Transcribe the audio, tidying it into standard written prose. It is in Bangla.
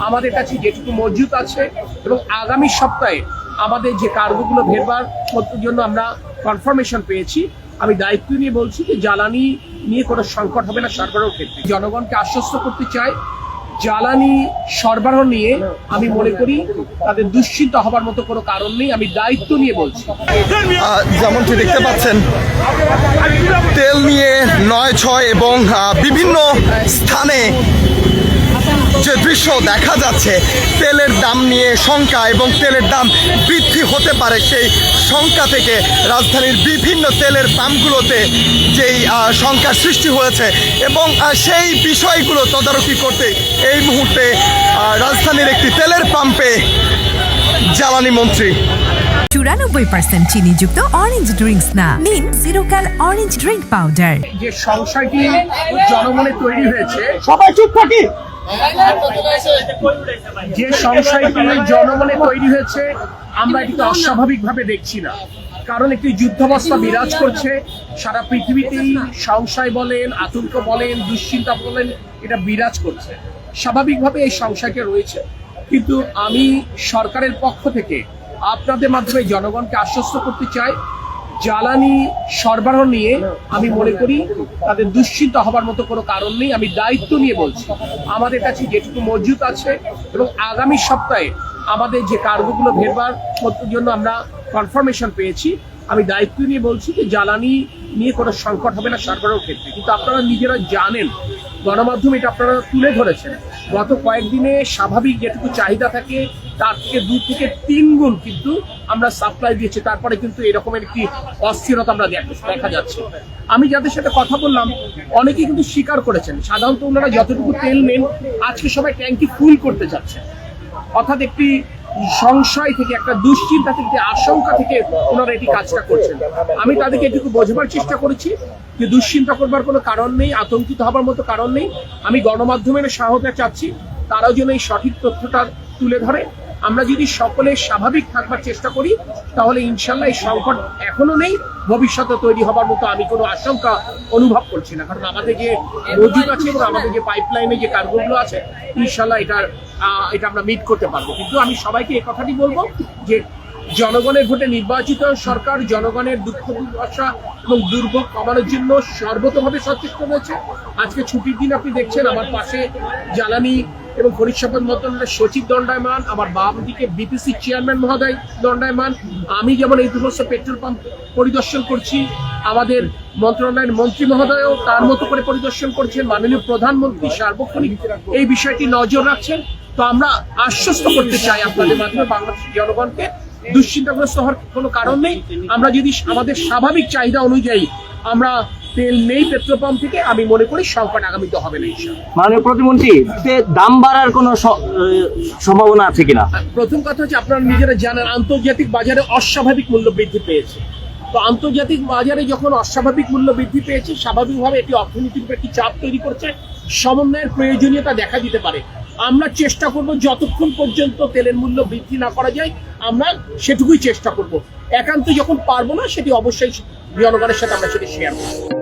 আমাদের কাছে যেটুকু মজুদ আছে এবং আগামী সপ্তাহে আমাদের যে কার্গোগুলো ভেরবার জন্য আমরা কনফার্মেশন পেয়েছি। আমি দায়িত্ব নিয়ে বলছি যে জ্বালানি নিয়ে কোনো সংকট হবে না সরবরাহ ক্ষেত্রে। জনগণকে আশ্বস্ত করতে চাই, জ্বালানি সরবরাহ নিয়ে আমি মনে করি তাদের দুশ্চিন্তা হবার মতো কোনো কারণ নেই। আমি দায়িত্ব নিয়ে বলছি। যেমনটি দেখতে পাচ্ছেন, তেল নিয়ে ৯-৬ এবং বিভিন্ন স্থানে যে দৃশ্য দেখা যাচ্ছে, তেলের দাম নিয়ে শঙ্কা এবং তেলের দাম বৃদ্ধি হতে পারে সেই শঙ্কা থেকে রাজধানীর বিভিন্ন তেলের পাম্পগুলোতে যেই শঙ্কার সৃষ্টি হয়েছে এবং সেই বিষয়গুলো তদারকি করতে এই মুহূর্তে রাজধানীর একটি তেলের পাম্পে জ্বালানি মন্ত্রী। 94% চিনিযুক্ত অরেঞ্জ ড্রিঙ্কস না, নিন জিরো ক্যাল অরেঞ্জ ড্রিঙ্ক পাউডার। যে সংশয়টি জনমনে তৈরি হয়েছে, সবাই চুপ থাকি। যে সংশয়টি জনমনে তৈরি হয়েছে আমরা এটিকে অস্বাভাবিকভাবে দেখছি না। কারণ একটি যুদ্ধাবস্থা বিরাজ করছে সারা পৃথিবীতেই। সংশয় বলেন, আতঙ্ক বলেন, দুশ্চিন্তা বলেন, এটা বিরাজ করছে। স্বাভাবিকভাবে এই সংশয়টা রয়েছে, কিন্তু আমি সরকারের পক্ষ থেকে আপনাদের মাধ্যমে জনগণকে আশ্বস্ত করতে চাই, জ্বালানি সরবরাহ নিয়ে আমি মনে করি তাদের দুশ্চিন্তা হবার মতো কোনো কারণ নেই। আমি দায়িত্ব নিয়ে বলছি, আমাদের কাছে যেটুকু মজুদ আছে এবং আগামী সপ্তাহে আমাদের যে কার্গোগুলো ভেরবার জন্য আমরা কনফার্মেশন পেয়েছি। আমি দায়িত্ব নিয়ে বলছি যে জ্বালানি নিয়ে কোনো সংকট হবে না সরবরাহ ক্ষেত্রে। কিন্তু আপনারা নিজেরা জানেন, গণমাধ্যমে এটা আপনারা তুলে ধরেছেন, গত কয়েকদিনে স্বাভাবিক যেটুকু চাহিদা থাকে তার থেকে 2 থেকে 3 গুণ কিন্তু আমরা সাপ্লাই দিয়েছি। তারপরে কিন্তু এরকমের একটি অস্থিরতা আমরা দেখা যাচ্ছে। আমি যাদের সাথে কথা বললাম অনেকেই কিন্তু স্বীকার করেছেন, সাধারণত ওনারা যতটুকু তেল নেন আজকে সবাই ট্যাঙ্কি ফুল করতে যাচ্ছে। অর্থাৎ একটি সংশয় থেকে, একটা দুশ্চিন্তা থেকে, আশঙ্কা থেকে ওনারা এটি কাজটা করছেন। আমি তাদেরকে এটুকু বোঝাবার চেষ্টা করেছি যে দুশ্চিন্তা করবার কোনো কারণ নেই, আতঙ্কিত হবার মতো কারণ নেই। আমি গণমাধ্যমের সহায়তা চাচ্ছি, তারাও যেন এই সঠিক তথ্যটা তুলে ধরে। আমরা যদি সকলে স্বাভাবিক থাকবার চেষ্টা করি তাহলে ইনশাল্লাহ এই সংকট এখনো নেই, ভবিষ্যতে তৈরি হবার মতো আমি কোনো আশঙ্কা অনুভব করছি না। কারণ আমাদের যে মজুদ আছে এবং আমাদের যে পাইপলাইনে যে কার্গোগুলো আছে, ইনশাল্লাহ এটা আমরা মিট করতে পারবো। কিন্তু আমি সবাইকে এই কথাটি বলবো যে জনগণের ভোটে নির্বাচিত সরকার জনগণের দুঃখ দুর্দশা এবং দুর্ভোগ কমানোর জন্য সর্বতভাবে সচেষ্ট রয়েছে। আজকে ছুটির দিন আপনি দেখছেন আমার পাশে জ্বালানি এবং খনিজ সম্পদ মন্ত্রণালয়ের সচিব দণ্ডায়মান, আমার বাম দিকে বিপিসি চেয়ারম্যান মহোদয় দণ্ডায়মান। আমি যেমন এই দুটো পেট্রোল পাম্প পরিদর্শন করছি, আমাদের মন্ত্রণালয়ের মন্ত্রী মহোদয়ও তার মতো করে পরিদর্শন করছেন, মাননীয় প্রধানমন্ত্রী সার্বক্ষণিক এই বিষয়টি নজর রাখছেন। তো আমরা আশ্বস্ত করতে চাই আপনাদের মাধ্যমে বাংলাদেশের জনগণকে, দুশ্চিন্তাগ্রস্ত হওয়ার কোনো কারণ নেই। আমরা যদি আমাদের স্বাভাবিক চাহিদা অনুযায়ী আমরা তেল নেই পেট্রোল পাম্প থেকে, আমি মনে করি সংকট আগামীতে হবে না। মাননীয় প্রতিমন্ত্রী, দাম বাড়ার কোনো সম্ভাবনা আছে কিনা? প্রথম কথা হচ্ছে, আপনারা নিজেরা জানেন আন্তর্জাতিক বাজারে অস্বাভাবিক মূল্য বৃদ্ধি পেয়েছে। তো আন্তর্জাতিক বাজারে যখন অস্বাভাবিক মূল্য বৃদ্ধি পেয়েছে, স্বাভাবিকভাবে এটি অর্থনীতির উপর একটি চাপ তৈরি করছে, সমন্বয়ের প্রয়োজনীয়তা দেখা দিতে পারে। আমরা চেষ্টা করব যতক্ষণ পর্যন্ত তেলের মূল্য বৃদ্ধি না করা যায় আমরা সেটুকুই চেষ্টা করব। একান্ত যখন পারবো না, সেটি অবশ্যই জনগণের সাথে আমরা সেটি শেয়ার করব।